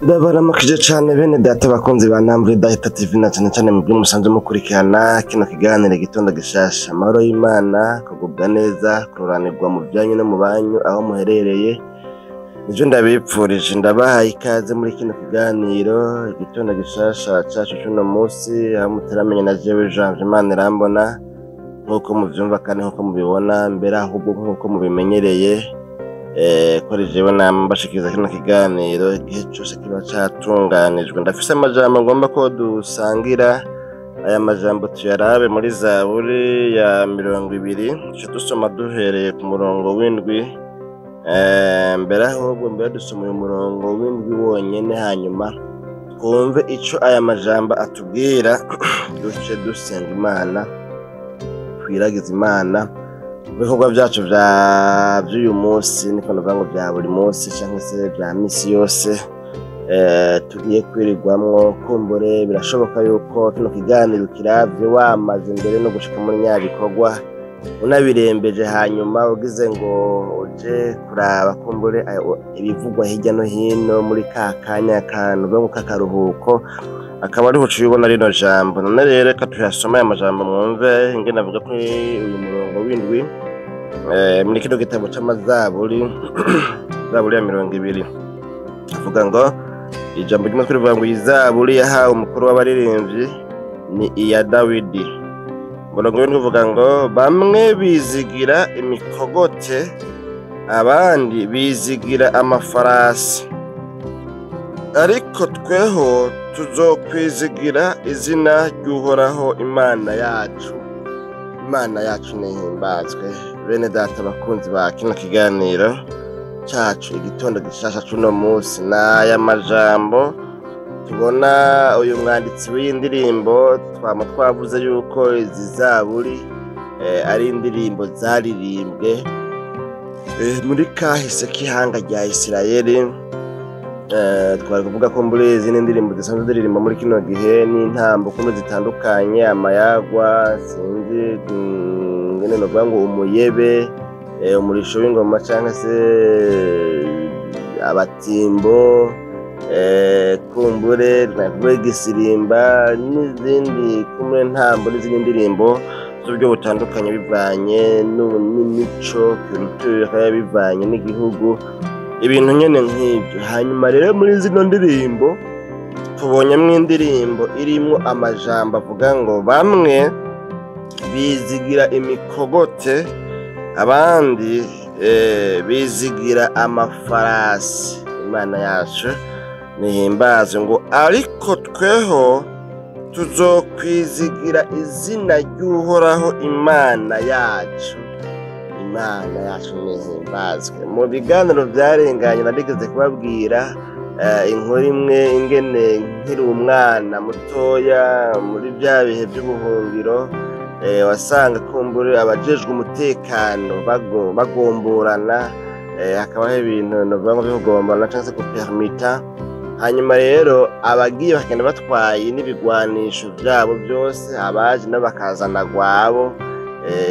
Ndabaramukije cane bene data bakunzi ba Ntambwe Data TV na cane mubwo musanze mukurikirana kino kiganiro gitondo gishasha. Amahoro y'Imana, kugubwa neza, kuroranirwa mu byanyu no mu banyu aho muherereye. Nivyo ndabipfurije, ndabahaye ikaze muri kino kiganiro igitondo gishasha cacu cuno musi, aho muteramenya na jewe Jean Imana irambona nkuko muvyumva kandi nkuko mubibona, mbere ahubwo nkuko mubimenyereye. Kuri jewe nambashikiriza kino kiganiro igihe cyose kiba catunganijwe. Ndafise amajambo ngomba ko dusangira. Aya majambo tuyarabe muri Zaburi ya 20, duce dusoma duhereye ku murongo w'indwi. Mbere ahubwo mbere dusoma uyu murongo w'indwi wonyene, hanyuma twumve ico aya majambo atubwira. Duce dusenga Imana, twiragiza Imana ibikorwa byacu by'uyu munsi, niko navuga ngo bya buri munsi cyangwa se bya misi yose tugiye kwirirwamwo. Kumbure birashoboka yuko kino kiganiro kiravye wamaze mbere no gushika muri nyabikorwa unabirembeje, hanyuma ugize ngo uje kuraba kumbure ibivugwa hirya no hino muri ka kanya kantu k'akaruhuko, akaba ariho ucibona rino jambo. None rero reka tuyasoma aya majambo mwumve ingene avuga kuri uyu murongo w'indwi muri kino gitabo c'amazaburi, Zaburi ya 20. Avuga ngo ijambo rimwe rivuga ngo izaburi yahawe umukuru w'abaririmbyi ni iya Dawidi. Umurongo w'indwi uvuga ngo bamwe bizigira imikogote, abandi bizigira amafarasi, ariko tweho tuzokwizigira izina ry'Uhoraho Imana yacu. Imana yacu nihimbazwe. Bene data bakunzi ba kino kiganiro cacu igitondo gishasha cuno musi, n'aya majambo tubona uyu mwanditsi w'indirimbo twama twavuze yuko izi zaburi ari indirimbo zaririmbwe muri kahise k'ihanga rya Isirayeli. Twari kuvuga ko muri izi ndirimbo zisanzwe ziririmba muri kino gihe n'intambo kumwe zitandukanye, amayagwa, sinzi ngene novuga ngo umuyebe, umurisho w'ingoma cyangwa se abatimbo, kumbure navuga igisirimba n'izindi kumwe ntambo n'izindi ndirimbo z'uburyo butandukanye bivanye n'imico, culture, bivanye n'igihugu, ibintu nyene nk'ibyo. Hanyuma rero muri zino ndirimbo tubonyemwo indirimbo irimwo amajambo avuga ngo bamwe bizigira imikogote, abandi bizigira amafarasi. Imana yacu nihimbaze ngo ariko tweho tuzokwizigira izina ry'Uhoraho Imana yacu. Imana yacu nihimbazwe. Mu biganiro byarenganye narigeze kubabwira inkuru imwe ingene nkiri umwana mutoya muri bya bihe by'ubuhungiro, wasanga kumbure abajejwe umutekano bagomborana, hakabaho ibintu novuga ngo bigomborana cyangwa se gupermita. Hanyuma rero abagiye bakagenda batwaye n'ibigwanisho byabo byose, abaje nabo bakazana gwabo.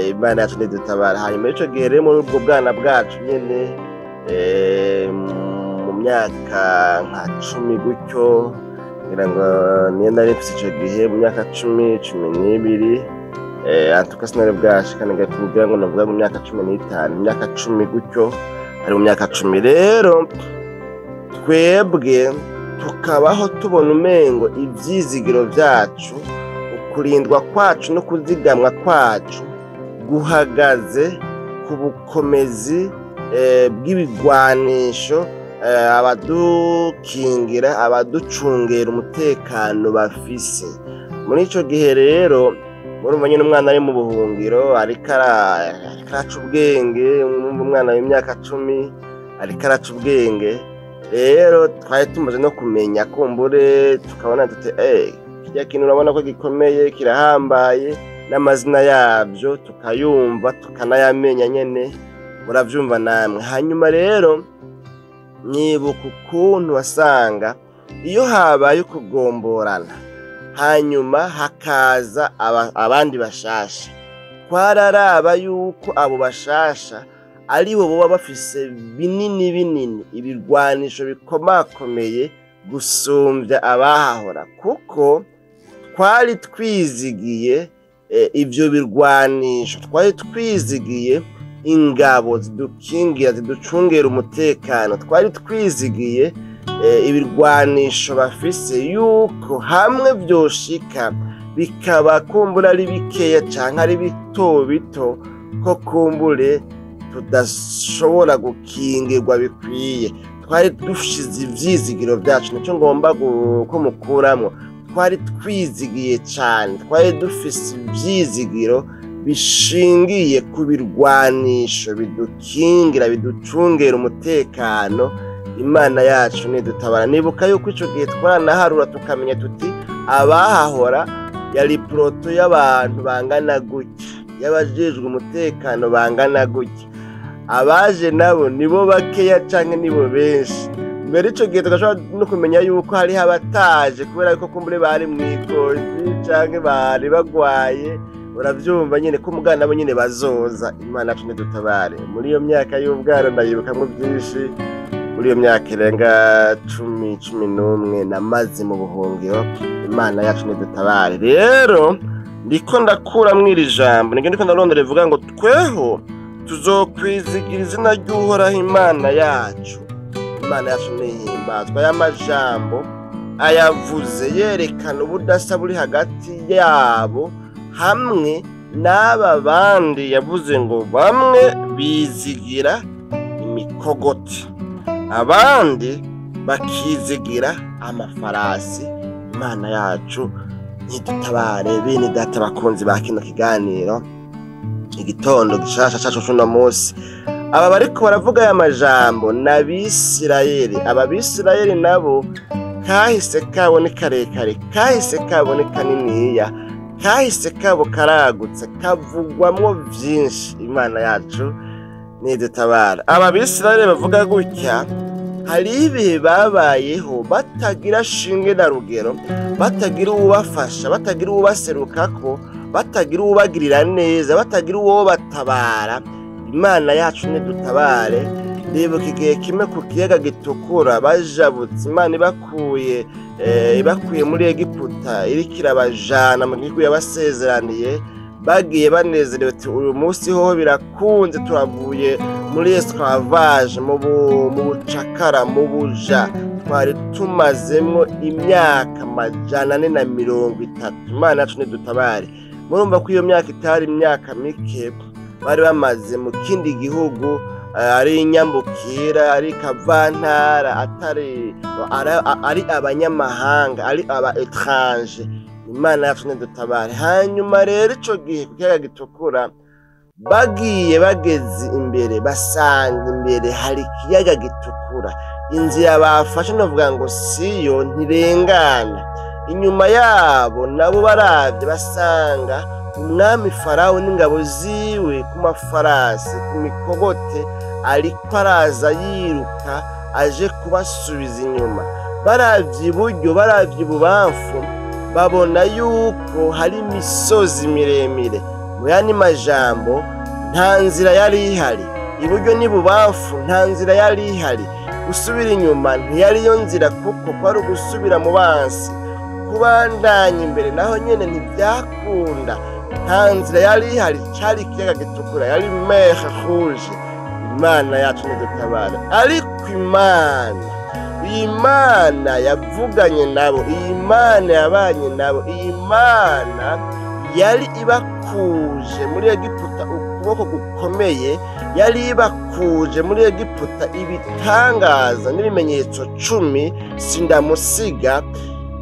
Imana yacu nidutabara. Hanyuma ico gihe rero muri ubwo bwana bwacu nyene mu myaka nka 10 gutyo, ngira ngo niyo nari mfise ico gihe mu myaka 10-12, antuka sinari bwashikana kugira ngo navuga mu myaka 15, imyaka 10 gutyo, ari mu myaka 10. Rero twebwe tukabaho tubona umengo ivyizigiro vyacu, ukurindwa kwacu no kuzigamwa kwacu guhagaze ku bukomezi bw'ibigwanisho abadukingira, abaducungera umutekano bafise. Muri ico gihe rero murumva nyine umwana ari mu buhungiro ariko araca ubwenge, umwana w'imyaka 10 ariko araca ubwenge. Rero twari tumaze no kumenya kumbure, tukabona tuti kirya kintu urabona ko gikomeye kirahambaye, n'amazina yabyo tukayumva tukanayamenya nyene, muravyumva namwe. Hanyuma rero nibuka ukuntu wasanga iyo habaye kugomborana hanyuma hakaza abandi bashasha, twararaba yuko abo bashasha ari bo baba bafise binini ibirwanisho bikomakomeye gusumbya abahahora, kuko twari twizigiye ibyo birwanisho, twari twizigiye ingabo zidukingira ziducungera umutekano, twari twizigiye ibirwanisho bafise yuko hamwe byoshika bikaba kumbura ari bikeya cyangwa ari bito bito, ko kumbure tudashobora gukingirwa bikwiye. Twari dushize ibyizigiro byacu, nicyo ngomba ko mukuramo. Twari twizigiye cyane, twari dufise ibyizigiro bishingiye ku birwanisho bidukingira biducungera umutekano. Imana yacu nidutabara. Nibuka yuko icyo gihe twaranaharura tukamenya tuti abahahora yari proto y'abantu bangana gutya, y'abajejwe umutekano bangana gutya, abaje nabo nibo bakeya canke nibo benshi. Mbere icyo gihe tugashobora no kumenya yuko hariho abataje kubera yuko kumbure bari mw'ikozi canke bari bagwaye. Uravyumva nyine ko umugana nabo nyine bazoza. Imana yacu nidutabare. Muri iyo myaka y'ubwana ndayibukamwo byinshi, muri iyo myaka irenga 10-11 namaze mu buhungiro. Imana yacu nidutabare. Rero ndiko ndakura mw'iri jambo, ndiko ndarondera rivuga ngo tweho tuzokwizigira izina ry'Uhoraho Imana yacu. Imana yacu nihimbazwa. Aya majambo ayavuze yerekana ubudasa buri hagati yabo hamwe n'aba bandi. Yavuze ngo bamwe bizigira imikogoti, abandi bakizigira amafarasi. Imana yacu nidutabare. Bene data bakunzi ba kino kiganiro, igitondo gishasha cyacu cy'uno munsi, aba bariko baravuga aya majambo n'Abisirayeli. Aba Bisirayeli nabo kahise kabo ni karekare, kahise kabo ni kaniniya, kahise kabo karagutse, kavugwamwo byinshi. Imana yacu nidutabara. Aba Bisirayeli bavuga gutya, hari ibihe babayeho batagira shinge na rugero, batagira uwubafasha, batagira uwubaserukako, batagira uwubagirira neza, batagira uwo batabara. Imana yacu nidutabare. Ndibuka igihe kimwe ku kiyaga gitukura bajabutse, Imana ibakuye muri Egiputa iriko irabajana mu gihugu yabasezeraniye. Bagiye banezerewe ati uyu munsi hoho birakunze, turavuye muri esclavage, mu bucakara, mu buja twari tumazemwo imyaka 430. Imana yacu nidutabare. Murumva ko iyo myaka itari imyaka mike, bari bamaze mu kindi gihugu, ari inyambukira, ari kavantara, ari abanyamahanga, ari aba étranger. Imana yacu nidutabare. Hanyuma rero ico gihe ku kiyaga gitukura bagiye bageze imbere, basanga imbere hari ikiyaga gitukura. Inzira bafashe novuga ngo siyo ntirengana. Inyuma yabo nabo baravye basanga umwami Farawo n'ingabo ziwe ku mafarasi, ku mikogote, ariko araza yiruka aje kubasubiza inyuma. Baravye iburyo, baravye ibubamfu, babona yuko hari imisozi miremire. Mu yandi majambo, nta nzira yari ihari. Iburyo n'ibubamfu nta nzira yari ihari. Gusubira inyuma ntiyariyo nzira, kuko kwari gusubira mu bansi. Kubandanya imbere naho nyene ntibyakunda. Nta nzira yari ihari, cyari ikiyaga gitukura, yari mer rouge. Imana yacu nidutabara. Ariko iyi Mana yavuganye nabo, iyi Mana yabanye nabo, iyi Mana yari ibakuje muri Egiputa ukuboko gukomeye, yari ibakuje muri Egiputa ibitangaza n'ibimenyetso 10 sindamusiga.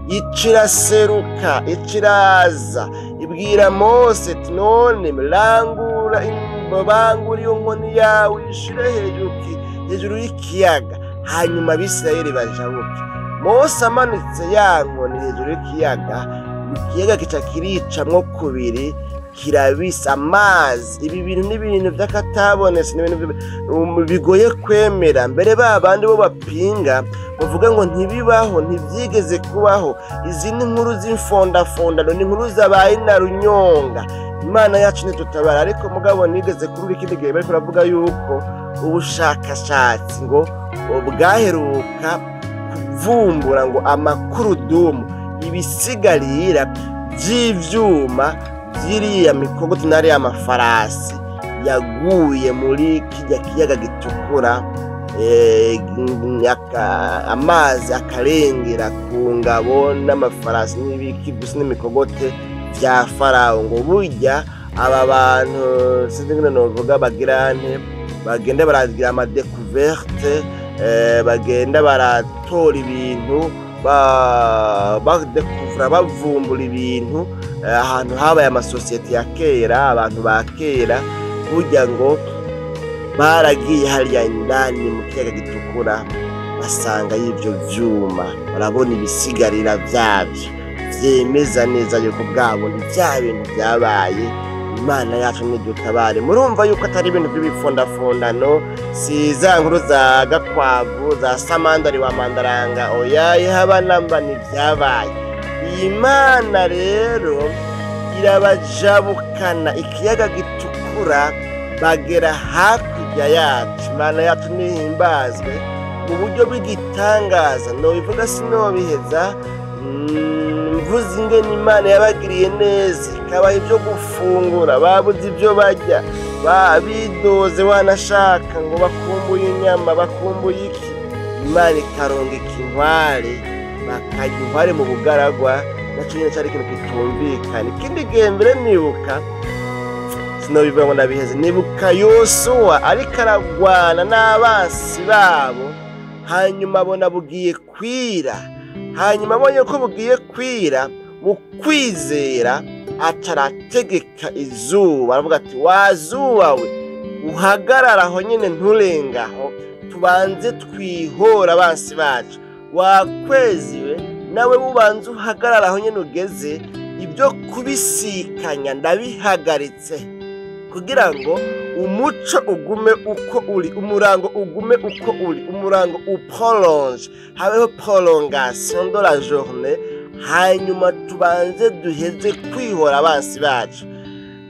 Iciraseruka, iciraza, ibwira Mose ati none bangura iyo nkoni yawe ishire hejuru y'ikiyaga, hanyuma Abisirayeli bajabuke. Mose amanitse ya nkoni hejuru y'ikiyaga, ikiyaga kica kiricamwo kubiri, kirabisa amazi. Ibi bintu n'ibintu by'akatabonetse, n'ibintu bigoye kwemera. Mbere babandi bo bapinga bavuga ngo ntibibaho, ntibyigeze kubaho. Izi ni inkuru z'imfondafondano, ni inkuru zabaye na runyonga. Imana yacu nidutabara. Ariko mugabo nigeze kuri ikindi gihe bari kuravuga yuko ubushakashatsi ngo bwaheruka baravumbura ngo amakurudumu ibisigarira by'ivyuma byiriya mikogoti n'ariya mafarasi yaguye muri kijya kiyaga gitukura, amazi akarengera ku ngabo n'amafarasi n'ibiki n'imikogote bya Farawo. ngo burya aba bantu sinzi ngene novuga bagirante bagenda baragira amadekuverte, bagenda baratora ibintu badekuvura bavumbura ibintu ahantu habaye amasosiyete ya kera, abantu ba kera. burya ngo baragiye hariya indani mu kiyaga gitukura basanga y'ivyo vyuma, barabona ibisigarira vyavyo vyemeza neza yuko bwabo ni vya bintu vyabaye. Imana yacu nidutabare. murumva yuko atari ibintu by'ibifondafondano, si za nkuru za Gakwavu za Samandari wa Mandaranga, oya haba namba ni vyabaye. Imana rero irabajabukana ikiyaga gitukura bagera hakurya yacu. Imana yacu nihimbazwe mu buryo bw'igitangaza, nobivuga sinobiheza. mvuze ingene Imana yabagiriye neza, ikabaha ibyo gufungura, babuze ibyo barya, bidoze wanashaka ngo bakumbuye inyama, bakumbuye iki. Imana ikarongeka inkware, bakarya inkware mu bugaragwa. naco nyene cari ikintu kitumvikana. ikindi gihe mbere nibuka, sinobivuga ngo ndabiheze, nibuka Yosuwa ariko aragwana n'abansi babo, hanyuma abona bugiye kwira. hanyuma abonye ko bugiye kwira, mu kwizera atarategeka izuba, aravuga ati wazuba we uhagarara aho nyene nturengaho, tubanze twihora abansi bacu. wakwezi we nawe ubanze uhagarara aho nyene ugeze, ibyo kubisikanya ndabihagaritse kugira ngo umuco ugume uko uri, umurango ugume uko uri, umurango uprolonge, habeho prolongation de la journée. hanyuma tubanze duheze kwihora abansi bacu.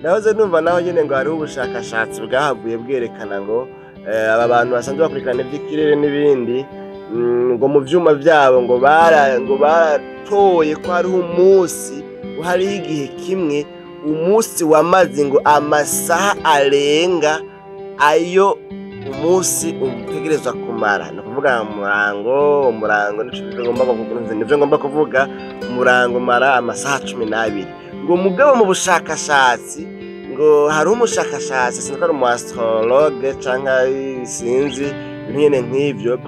nahoze numva naho nyene ngo hariho ubushakashatsi bwahavuye bwerekana ngo aba bantu basanzwe bakurikirana ivy'ikirere n'ibindi, ngo mu vyuma vyabo ngo baratoye ko hariho umunsi, hariho igihe kimwe umunsi wamaze ngo amasaha arenga ayo umunsi utegerezwa kumara. ni ukuvuga umurango nivyo ngomba kuvuga, umurango mara amasaha 12. ngo mugabo mu bushakashatsi, ngo hari umushakashatsi sinzi mu astrologue canke sinzi nyene nk'ivyo,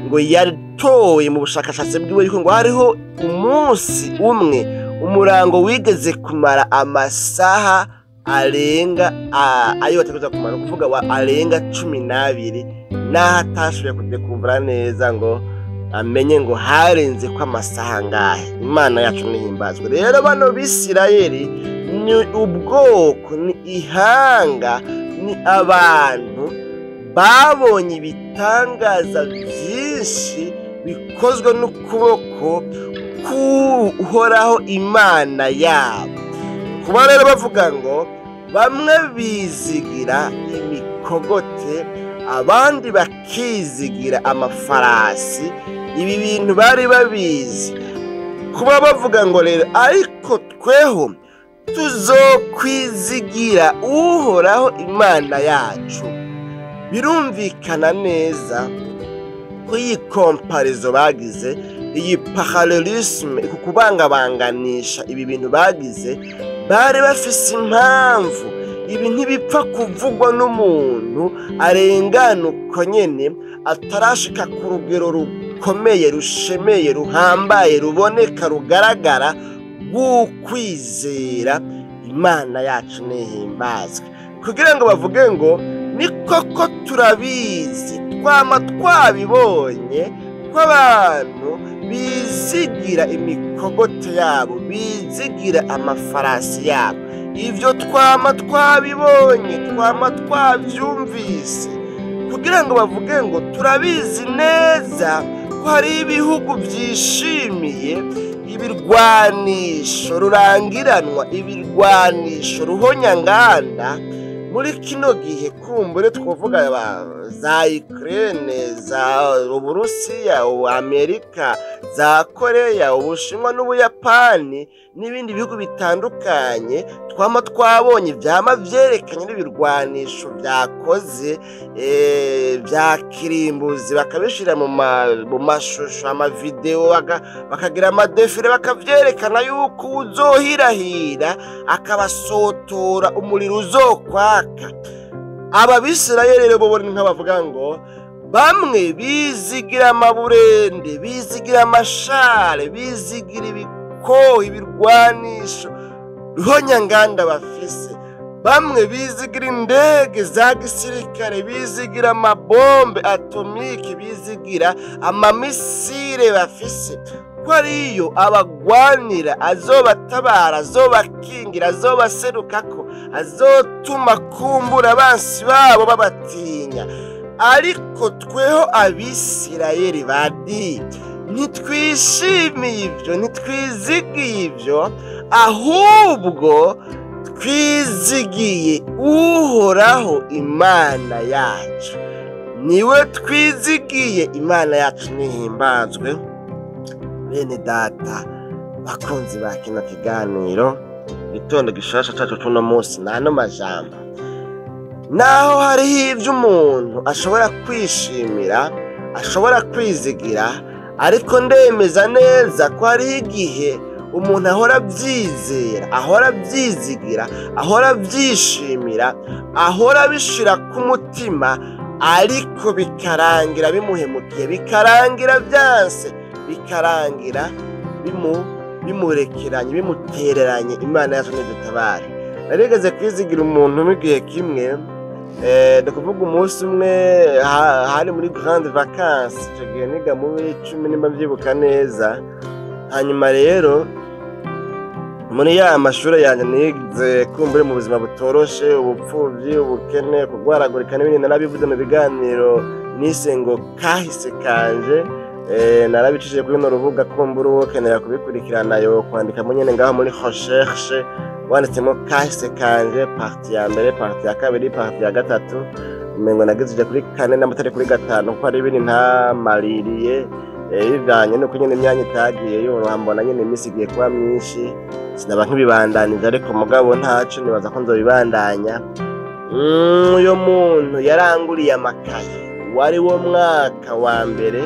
ngo yatoye mu bushakashatsi bwiwe yuko ngo hariho umunsi umwe umurango wigeze kumara amasaha arenga ayo bategerezwa kumara, kuvuga arenga 12, naho atashoboye kudekuvura neza ngo amenye ngo harenze ko amasaha ngahe. Imana yacu nihimbazwe. rero bano Bisirayeli ni ubwoko, ni ihanga, ni abantu babonye ibitangaza byinshi bikozwe n'ukuboko kuhoraho Imana yabo. kuba rero bavuga ngo bamwe bizigira imikogote, abandi bakizigira amafarasi, ibi bintu bari babizi. kuba bavuga ngo rero ariko tweho tuzokwizigira uhoraho Imana yacu, birumvikana neza ko iyi komparizo bagize, iyi parallelisme, kubangabanganisha ibi bintu bagize, bari bafise impamvu. ibi ntibipfa kuvugwa n'umuntu arengana uko nyene atarashika ku rugero rukomeye, rushemeye, ruhambaye, ruboneka, rugaragara rw'ukwizera Imana yacu nihimbazwe. kugira ngo bavuge ngo ni koko turabizi, twama twabibonye ko abantu bizigira imikogote yabo, bizigira amafarasi yabo. ivyo twama twabibonye, twama twavyumvise. kugira ngo bavuge ngo turabizi neza ko hari ibihugu vyishimiye ibirwanisho rurangiranwa, ibirwanisho ruhonyanganda muri kino gihe. kumbure twovuga za Ukraine, za Uburusiya, Amerika, za Koreya, Ubushinwa n'Ubuyapani n'ibindi bihugu bitandukanye twama twabonye vyama vyerekanye n'ibirwanisho vyakoze vya kirimbuzi, bakabishira mu mashusho, amavideo, bakagira amadefile, bakavyerekana yuko uzohirahira akabasotora umuriro uzokwaka. Ababisirayeli rero bo nk'abavuga ngo bamwe bizigira amaburende, bizigira amashare, bizigira ibikoho, ibirwanisho ruhonyanganda bafise, bamwe bizigira indege za gisirikare, bizigira amabombe atomike, bizigira amamisire bafise, ko ariyo abagwanira, azobatabara, azobakingira, azobaserukako, azotuma kumbura abansi babo babatinya. Ariko tweho Abisirayeli badi ntitwishimiye ivyo, ntitwizigiye ivyo, ahubwo twizigiye Uhoraho Imana yacu. Niwe twizigiye, Imana yacu nihimbazwe. Bene data bakunzi ba kino kiganiro gitondo gishasha cacu cuno munsi, nano majambo naho hariho ivyo umuntu ashobora kwishimira, ashobora kwizigira, ariko ndemeza neza ko hariho igihe umuntu ahora abyizera, ahora abyizigira, ahora abyishimira, ahora abishira ku mutima, ariko bikarangira bimuhemukiye, bikarangira byanse, bikarangira bimurekeranye, bimutereranye. Imana yacu nidutabare. Narigeze kwizigira umuntu mu gihe kimwe, ndakuvuga umunsi umwe hari muri grande vacances, icyo gihe niga mu 10 nimba mbyibuka neza. Hanyuma rero muri ya mashuri yanjye nize kumbure mu buzima butoroshe, ubupfuvyi, ubukene, kugwaragurika n'ibindi narabivuze mu biganiro nise ngo kahise kanje. Narabicishije kuri no rubuga kumbura uwo kenera kubikurikirana yo kwandika mu nyene ngaho muri recherche, wanditsemo kahise kanje parti ya mbere, parti ya kabiri, parti ya gatatu, umengo nagezije kuri 4 n'amatari kuri 5, ko ari ibindi ntamaririye bivanye nuko nyene imyanya itagiye yorohambona nyene imisigiye kuba myinshi, sinaba nk'ibibandanije, ariko mugabo ntaco nibaza ko nzobibandanya. Uyo muntu yaranguriye amakaye, wari wo mwaka wa mbere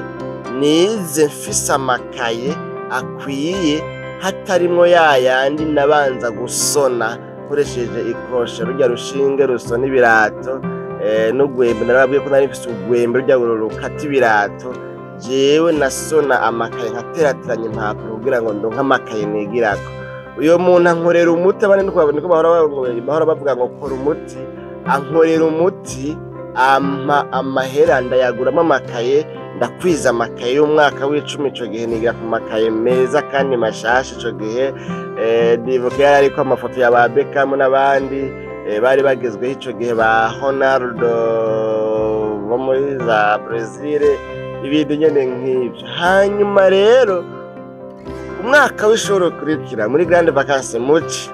nize mfise amakaye akwiye, hatarimwo yayandi nabanza gusona nkoresheje ikoshe, rujya rushinge rusona ibirato n'ugwembe. Narababwiye ko nari mfise ugwembe rujya rukata ibirato, jewe nasona amakaye nkaterateranya impapuro kugira ngo ndonke amakaye nigirako. Uyo muntu ankorera umuti, abandi niko bahora bavuga ngo kora umuti, ankorera umuti, amahera ndayaguramo amakaye, ndakwiza amakaye y'umwaka w'10. Ico gihe nigira ku makaye meza kandi mashasha. Ico gihe ndibuka yari ko amafoto ya ba Beckham n'abandi bari bagezweho ico gihe, ba Ronaldo bo muri za Brazil, ibindi nyene nk'ivyo. Hanyuma rero umwaka w'ishuri ukurikira muri grande vacances muci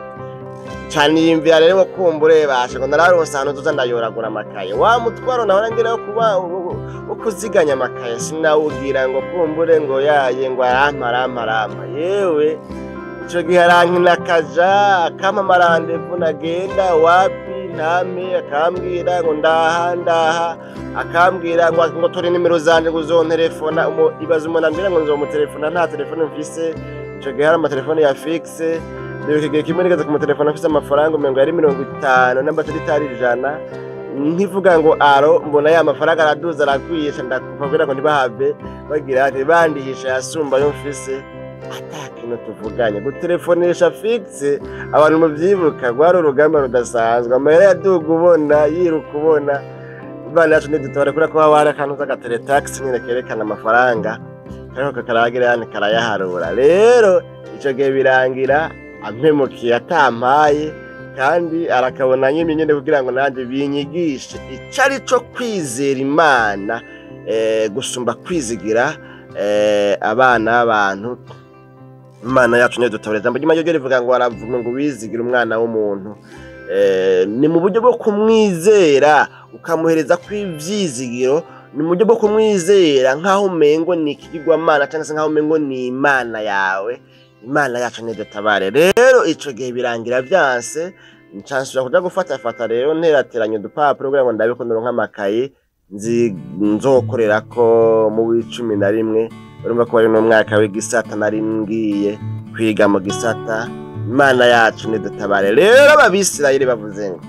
cyane yimvira rero kumbure bashe ngo nararonse ahantu tuza ndayoragura amakaye, wa mutwaro naho ngiraho kuba ukuziganya amakaye, sinawugira ngo kumbure ngo yaye ngo aramparamparama. Yewe ico gihe arankina kaja akama rendez-vous, nagenda wapi ntame, akambwira ngo ndaha, akambwira ngo tore nimero zanje uzonterefona. Ibaza umuntu ambwira ngo nzomutelefona, nta telefone mfise. Ico gihe hari amatelefone ya fixe, ndibuka igihe kimwe nigeze ku mutelefone afise amafaranga umengo yari 50 n'amatelitari 100, nkivuga ngo aro, mbona ya mafaranga araduza arakwiye, ndakubwira ngo ntibahave bagira ati bandihisha yasumba yo mfise. Atakintu tuvuganye gutelefonesha fixe, abantu muvyibuka gwari urugamba rudasanzwe, amahera yaduga ubona, yiruka ubona. Imana yacu nidutore kuri ko hawari akantu k'agateletaxi nyene kerekana amafaranga, ariko kakaragira yani karayaharura. Rero ico gihe birangira ampemukiye atampaye, kandi arakabona nyine kugira ngo nanje binyigishe icari co kwizera Imana gusumba kwizigira abana b'abantu. Imana yacu niyo dutabara. Ijambo ry'Imana ryo rivuga ngo aravuga ngo wizigira umwana w'umuntu. ni mu buryo bwo kumwizera ukamuhereza kw'ivyizigiro, ni mu buryo bwo kumwizera nk'aho umengo ni ikigirwamana cyangwa se nk'aho umengo ni imana yawe. Imana yacu nidutabare. Rero ico gihe birangira vyanse, ncansubira kuja gufata rero nterateranya udupapuro kugira ngo ndabe ko ndonka amakaye nzokorerako mu w'11. urumva ko bari no mwaka w'igisata nari ngiye kwiga mu gisata. Imana yacu nidutabare. Rero ababisirayeli bavuze ngo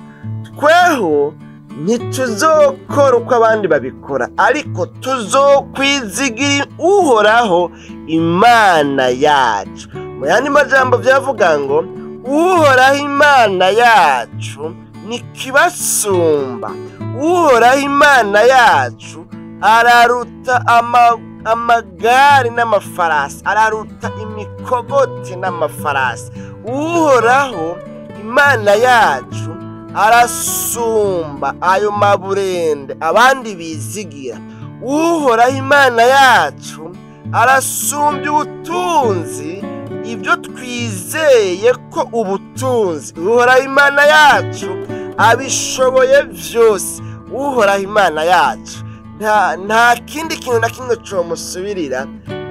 tweho ntituzokora uko abandi babikora, ariko tuzokwizigira Uhoraho Imana yacu. Mu yandi majambo vyavuga ngo Uhoraho Imana yacu nikibasumba. Uhoraho Imana yacu araruta amagari n'amafarasi, araruta imikogoti n'amafarasi. Uhoraho Imana yacu arasumba ayo maburende abandi bizigira. Uhoraho Imana yacu arasumbya ubutunzi ibyo twizeye ko ubutunzi. Uhoraho Imana yacu abishoboye vyose. Uhoraho Imana yacu nta kindi kintu na kimwe comusubirira.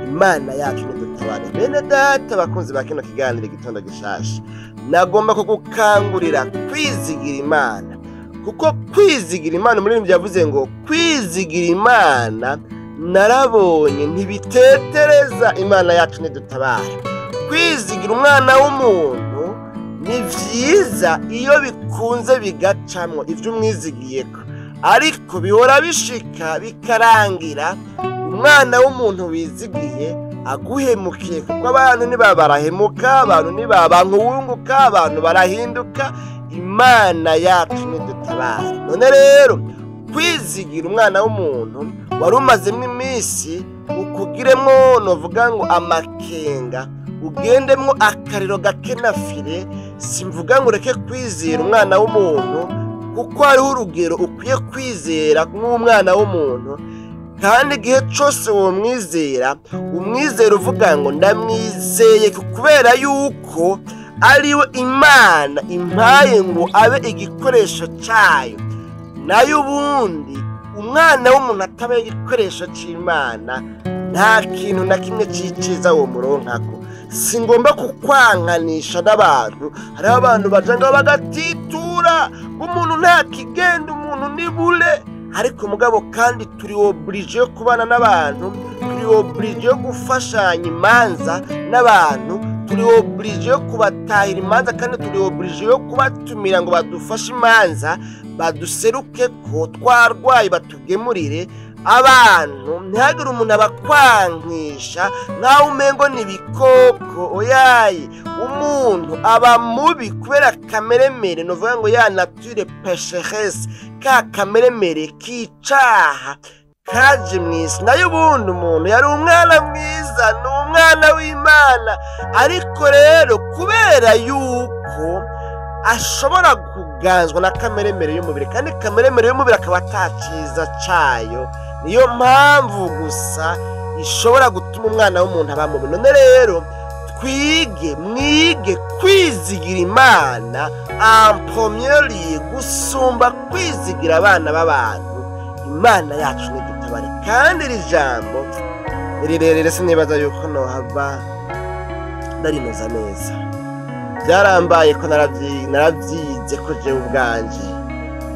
Imana yacu nidutabare. Bene data bakunzi ba kino kiganiro Igitondo Gishasha, nagomba kugukangurira kwizigira Imana, kuko kwizigira Imana muri byo yavuze ngo kwizigira Imana narabonye ntibitetereza. Imana yacu nidutabare. Kwizigira umwana w'umuntu ni vyiza iyo bikunze bigacamwo ivyo umwizigiyeko, ariko bihora bishika bikarangira umwana w'umuntu wizigiye aguhemukiye, kuko abantu ntibabarahemuka, abantu ntibabankuwunguka, abantu barahinduka. Imana yacu nidutabare. None rero kwizigira umwana w'umuntu wari umazemo iminsi ukugiremo novuga ngo amakenga, ugendemwo akariro gake na fire. Simvuga ngo ureke kwizera umwana w'umuntu, kuko hariho urugero ukwiye kwizera nk'umwana w'umuntu, kandi igihe cyose uwo mwizera umwizera uvuga ngo ndamwizeye kubera yuko ariwe Imana impaye ngo abe igikoresho cyayo. Nayo ubundi umwana w'umuntu ataba igikoresho cy'Imana nta kintu na kimwe ciciza wo muronkako. Singomba kukwanganisha n'abantu. Hari abantu bajanga bagatitura umuntu nta kigenda, umuntu nibule, ariko mugabo kandi turi oblige yo kubana n'abantu, turi oblige yo gufashanya imanza n'abantu, turi oblige yo kubatahira imanza, kandi turi oblige yo kubatumira ngo badufashe imanza, baduseruke ko twarwaye batugemurire. Abantu ntihagire umuntu abakwankisha nkaho umengo n'ibikoko. Oyaye, umuntu aba mubi kubera kameremere, novuga ngo ya nature pécheresse, ka kameremere k'icaha kaje mw'isi. Nayo ubundi umuntu yari umwana mwiza, ni umwana w'Imana, ariko rero kubera yuko ashobora kuganzwa na kameremere y'umubiri, kandi kameremere y'umubiri akaba ataciza cayo, niyo mpamvu gusa ishobora gutuma umwana w'umuntu aba mubi. None rero mwige kwizigira Imana en premier lieu gusumba kwizigira abana b'abantu. Imana yacu nidutabare. Kandi iri jambo rirerere sinibaza yuko nohava ndarinoza neza. Byarambaye ko naravyize ko jewe ubwanje.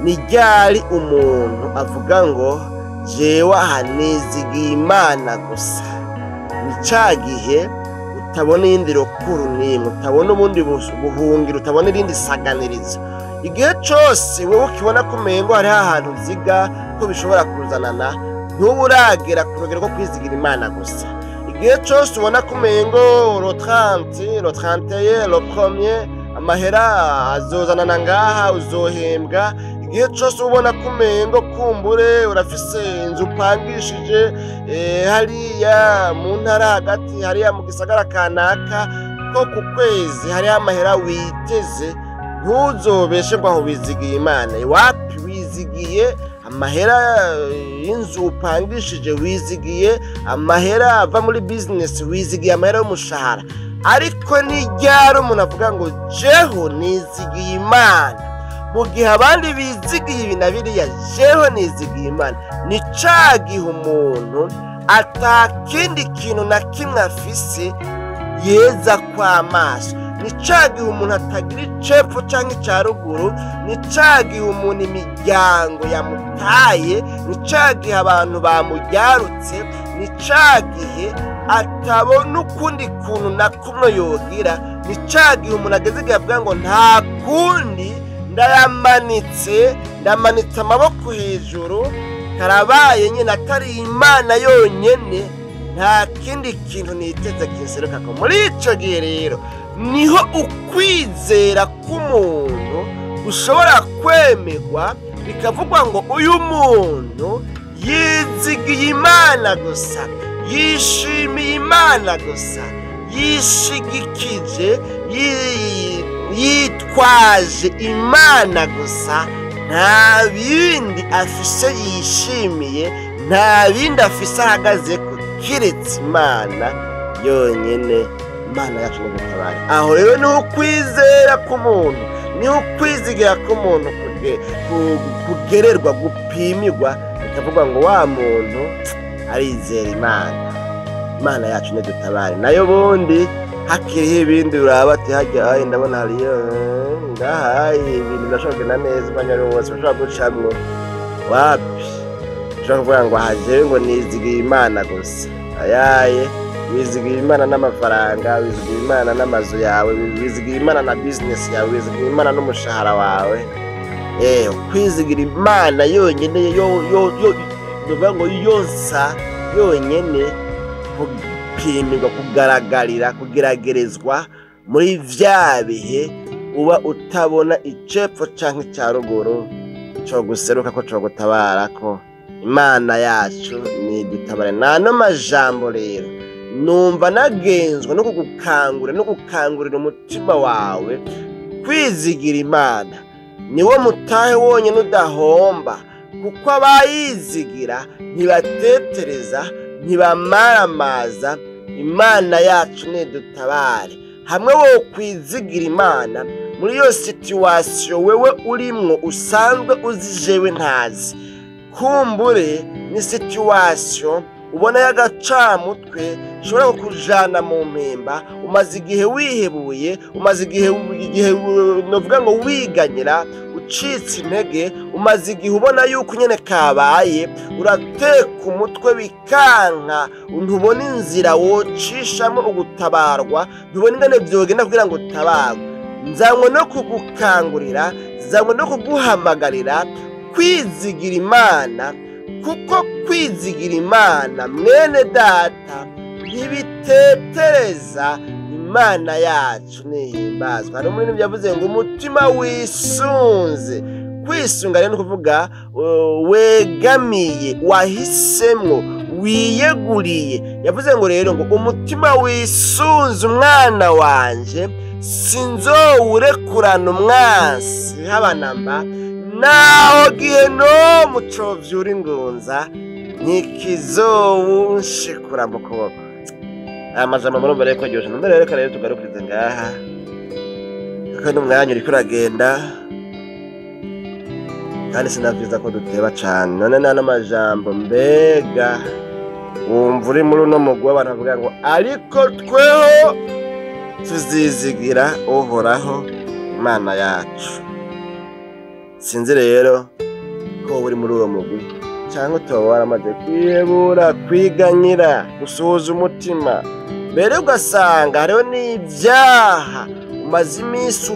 Ni ryari umuntu avuga ngo jewe aha nizigiye Imana gusa? Ni ca gihe utabona iyindi rukuru n'imwe, utabona ubundi buhungiro, utabona irindi saganirizo. Igihe cose wowe ukibona ko umengo hariho ahantu uziga ko bishobora kuzanana, ntuburagera ku rugero rwo kwizigira Imana gusa. Igihe cose ubona ko umengo lo 30, lo 31, lo 1er amahera azozanana ngaha uzohembwa. Igihe cose ubona ko umengo kumbure urafise inzu upangishije hariya mu ntara hagati, hariya mu gisagara kanaka, ko ku kwezi hariho amahera witeze, ntuzobeshe ngo aho wizigiye Imana. Wapi wizigiye amahera y'inzu upangishije, wizigiye amahera ava muri business, wizigiye amahera y'umushahara. Ariko ni ryari umuntu avuga ngo jeho nizigiye Imana? mu gihe abandi bizigiye ibi na biriya jewe nizigiye Imana. Ni ca gihe umuntu atakindi kintu na kimwe afise yeza kw'amaso. Ni ca gihe umuntu atagira icepfo canke ica ruguru. Ni ca gihe umuntu imiryango yamutaye. Ni ca gihe abantu bamuryarutse. Ni ca gihe atabona ukundi kuntu na kumwe yogira. Ni ca gihe umuntu ageze igihe avuga ngo nta kundi ndamanitse amaboko hejuru, karabaye nyine atari Imana yonyene, nta kindi kintu niteze kinseruka ko. Muri ico gihe rero niho ukwizera k'umuntu ushobora kwemerwa, bikavugwa ngo uyu muntu yizigiye Imana gusa, yishimiye Imana gusa, yishigikije, yitwaje Imana gusa, nta bindi afise yishimiye, nta bindi afise ahagaze ko kiretse Imana yonyene. Imana yacu ni gutabara. Aho rero niho ukwizera k'umuntu, niho ukwizigira k'umuntu kugererwa, gupimirwa, bikavuga ngo wa muntu arizera Imana. Imana yacu ni dutabare. Nayo bundi hakiriho ibindi uraba ati hajya ndabona hariyo ngaha ibintu birashobora kugenda neza, umwanya wose ushobora gucamwo. Wapi ushobora kuvuga ngo hajewe ngo nizigiye Imana gusa. Ayaye wizigiye Imana n'amafaranga, wizigiye Imana n'amazu yawe, wizigiye Imana na business yawe, wizigiye Imana n'umushahara wawe. Kwizigira Imana yonyene bivuga ngo yonsa yonyene, kupimirwa, kugaragarira, kugeragerezwa muri vya bihe uba utabona icepfo canke ica ruguru co guseruka ko co gutabara ko. Imana yacu ni dutabare. Nano majambo rero numva nagenzwa no gukangurira umutima wawe kwizigira Imana. Niwo mutahe wonyene udahomba, kuko abayizigira ntibatetereza, ntibamaramaza. Imana yacu ni dutabare. Hamwe wo kwizigira Imana muri iyo situation wewe urimwo usanzwe uzi jewe ntazi, kumbure ni situation ubona y'agacamutwe ishobora kukujana mu mpemba. Umaze igihe wihebuye, umaze igihe novuga ngo wiganyira, ucitse intege, umaze igihe ubona yuko nyene kabaye, urateka umutwe bikanka, ntubona inzira wocishamo ugutabarwa, ntubona ingene vyogenda kugira ngo utabarwe. Nzanywe no kugukangurira, nzanywe no kuguhamagarira kwizigira Imana, kuko kwizigira Imana mwene data ntibitetereza. Imana yacu nihimbazwa. Hari umuntu yavuze ngo umutima wisunze. Kwisunga rero ni kuvuga wegamiye, wahisemwo, wiyeguriye. Yavuze ngo rero ngo umutima wisunze umwana wanje, sinzowurekurana umwansi habanamba, naho Gihenomu covyura ingunza ntikizowunshikura mu kuboko. Aya majambo murumva rero ko aryoshe. None rero rero tugarukirize ngaha, kuko n'umwanya uriko uragenda kandi sinaviza ko duteba cane. None nano majambo mbega wumva uri muri uno mugwi w'abantu bavuga ngo ariko tweho tuzizigira Uhoraho Imana yacu. Sinzi rero ko uri muri uwo mugwi cyangwa utaba waramaze kwiyebura, kwiganyira, gusuhuza umutima, mbere ugasanga hariho n'ibyaha umaze iminsi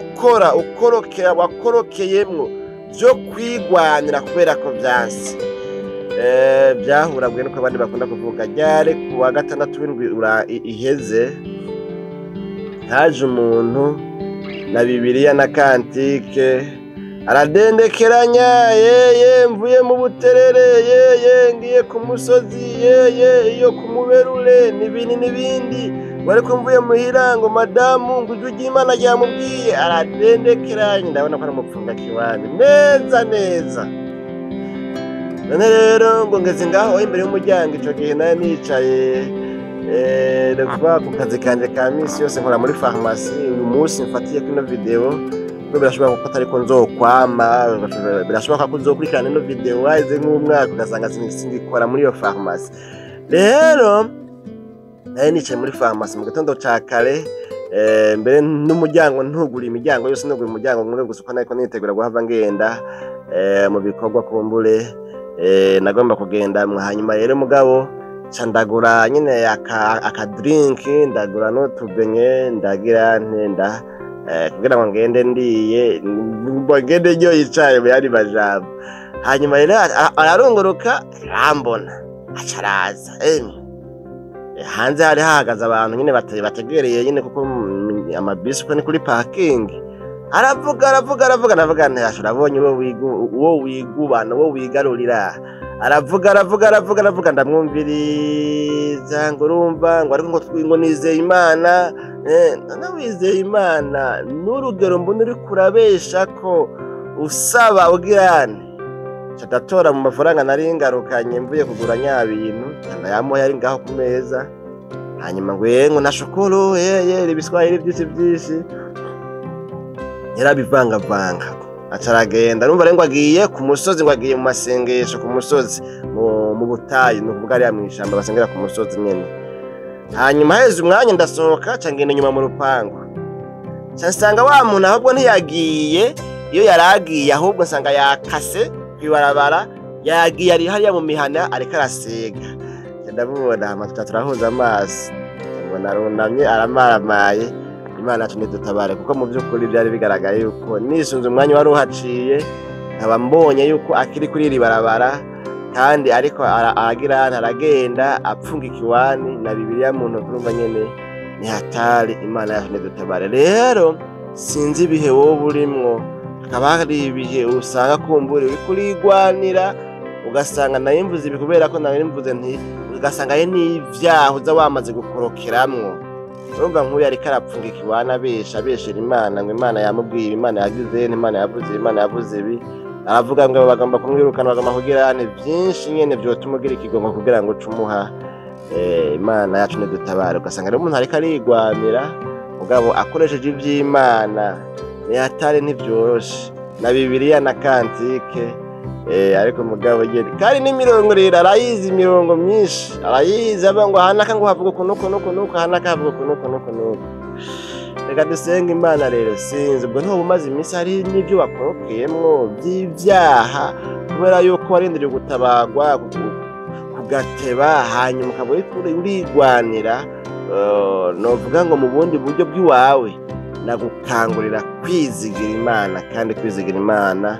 wakorokeyemwo byo kwigwanira kubera ko vyansi. Byahurabwe nuko abandi bakunda kuvuga. Ryari ku wa gatandatu w'indwi iheze haje umuntu na Bibiliya na kantike, aradendekeranya, yeye mvuye mu buterere, yeye ngiye ku musozi, yeye iyo ku muberure n'ibindi, bari kumvuye muhira ngo madamu ngo ujye Imana ryamubwiye. Aradendekeranya, ndabona ko aramupfunga kiwani neza. None rero ngo ngeze ngaho imbere y'umuryango, ico gihe nayo nicaye ndavuga ku kazi kanje ka misi yose nkora muri farumasi. Uyu munsi mfatiye kino video birashoboka ko atari ko nzokwama, birashoboka ko uzokurikirana ino video waheze nk'umwaka ugasanga singikora muri iyo farumasi. Rero nari nicaye muri farumasi mu gitondo ca kare, mbere n'umuryango ntugura imiryango yose, ntugura umuryango umwe gusa uko nariko nitegura guhava ngenda mu bikorwa kumbure nagomba kugenda. Hanyuma rero mugabo ca ndagura nyine aka drink, ndagura n'utubenye, ndagira ntenda kugira ngo ngende ndiye ngende ryo yicaye mu yandi majambo. Hanyuma rero ararongoroka arambona acaraza, hanze hari hahagaze abantu nyine bategereye nyine kuko amabisi uko ni kuri parking. Aravuga ntashobora abonye uwo wigubana, uwo wigarurira. Aravuga ndamwumviriza ngo urumva ngo ariko ngo nizeye Imana. Wizeye Imana n'urugero mbona uri kurabesha ko usaba ugirane. Cadatora mu mafaranga nari ngarukanye mvuye kugura nyabintu, ndayamuha yari ngaho ku meza. Hanyuma ngo nashukuru ibiswahili byinshi yarabivangavanga acaragenda. Urumva rero ngo agiye ku musozi, ngo agiye mu masengesho ku musozi mu butayu, no kuvuga ari mw'ishamba basengera ku musozi nyene. Hanyuma heze umwanya ndasohoka cangenda inyuma mu rupangu, nsanga wa muntu ahubwo ntiyagiye iyo yaragiye, ahubwo nsanga yakase kwibarabara, yagiye ari hariya mu mihana ariko arasega. Ndamubona amatuta turahuza amaso, mbona arunamye aramaramaye. Imana yacu nidutabare, kuko mu by'ukuri byari bigaragaye yuko nisunze umwanya wari uhaciye, nkaba mbonye yuko akiri kuri iri barabara, kandi ariko aragenda apfunga ikiwani na Bibiliya mu ntoki. Urumva nyene ni hatari. Imana yacu nidutabare. Rero sinzi ibihe wowe urimwo, hakaba hari ibihe usanga kumbura uri kurigwanira, ugasanga nayo mvuze ibi kubera ko nayo mvuze nti, ugasanga ye n'ivyaha uza wamaze gukorokeramwo. Urumva nk'uyu ariko arapfunga ikiwana abeshera Imana, ngo Imana yamubwiye, Imana yagize, Imana yavuze ibi. Aravuga ngo bagomba kumwirukana, bagomba kugira byinshi nyene vyotuma ugira ikigongo kugira ngo cumuha. Imana yacu nidutabare. Ugasanga rero umuntu ariko arigwanira mugabo akoresheje ivy'Imana, ni hatari ntivyoroshe. Na Bibiliya na kantike, ariko mugabo yeri kandi n'imirongo rero arayizi, imirongo myinshi arayizi. Aba ngo hanaka ngo havuga kunuko hanaka havuga kunuko. Reka dusenga Imana rero. Sinzi ubwo ntuba umaze iminsi hari n'ibyo wakorokeyemwo by'ivyaha, kubera yuko warindiriye gutabagwa kugateba, hanyuma ukaba urigwanira. Novuga ngo mu bundi buryo bw'iwawe nagukangurira kwizigira Imana, kandi kwizigira Imana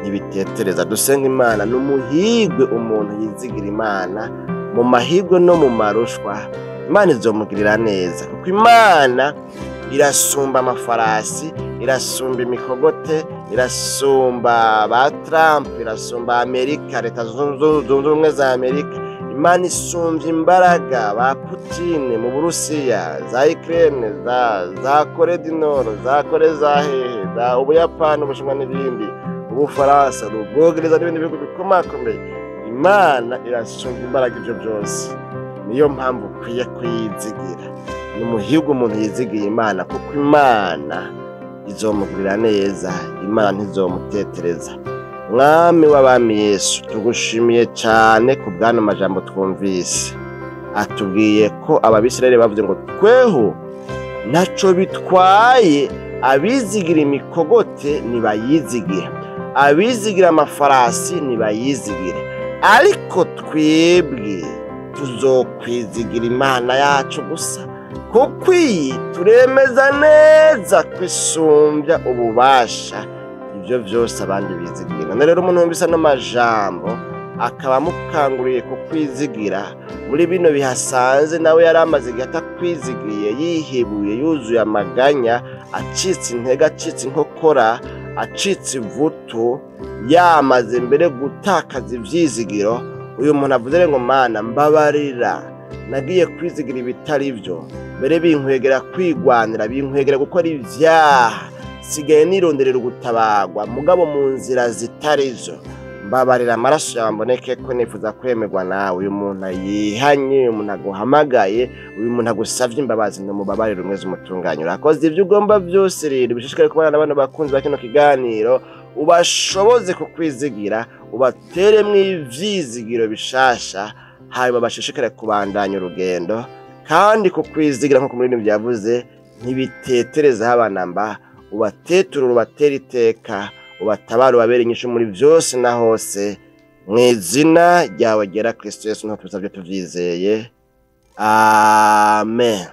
ntibitetereza. Dusenga Imana n'umuhigwe umuntu yizigira Imana mu mahigwe no mu marushwa. Imana izomugirira neza, kuko Imana irasumba amafarasi, irasumba imikogote, irasumba ba Trump, irasumba Amerika, leta zunze ubumwe za Amerika. Imana isumvye imbaraga ba Putin mu Burusiya, za Ukraine, za Korea du Nord, za Korea za hehe, za Ubuyapani, Ubushinwa n'ibindi, Ubufaransa, Ubwongereza n'ibindi bihugu bikomakomeye. Imana irasumvye imbaraga ivyo byose. Niyo mpamvu ukwiye kuyizigira. Ni umuhigo umuntu yizigiye Imana, kuko Imana izomugirira neza, Imana ntizomutetereza. Mwami w'abami Yesu, tugushimiye cyane ku bwana majambo twumvise. Atubwiye ko ababisirayeli bavuze ngo tweho naco bitwaye, abizigira imikogote nibayizigire, abizigira amafarasi nibayizigire, ariko twebwe tuzokwizigira Imana yacu gusa, kuko iyi turemeza neza kwisumbya ububasha ibyo byose abandi bizigira. Rero umuntu wumvise n'amajambo akaba amukanguriye ku kwizigira muri bino bihasanze, nawe yari amaze igihe atakwizigiye, yihebuye, yuzuye amaganya, acitse intege, acitse inkokora, acitse ivutu, yamaze mbere gutakaza ivyizigiro. Uyu muntu avuze ngo Mana mbabarira, nagiye kwizigira ibitari byo, mbere binkwegera kwigwanira, binkwegera gukora ivyaha, sigaye nironderera gutabagwa mugabo mu nzira zitari zo. mbabarira amaraso yawe mboneke ko nifuza kwemerwa nawe. Uyu muntu yihanye, uyu muntu aguhamagaye, uyu muntu agusavye imbabazi, ndumubabarira umweze umutunganye. Urakoze ibyo ugomba byose rero bishishikare kubana n'abantu bakunzi ba kino kiganiro, ubashoboze kukwizigira, ubateremwo ivyizigiro bishasha, hanyuma bashishikare kubandanya urugendo kandi kukwizigira nk'uko umuririmbyi yavuze, ntibitetereza abana mba, ubateturura, ubatera iteka, ubatabara, ubabere inyishu muri byose na hose, mu izina ryawe ryera Kristo Yesu niho tubisabye tuvyizeye, amen.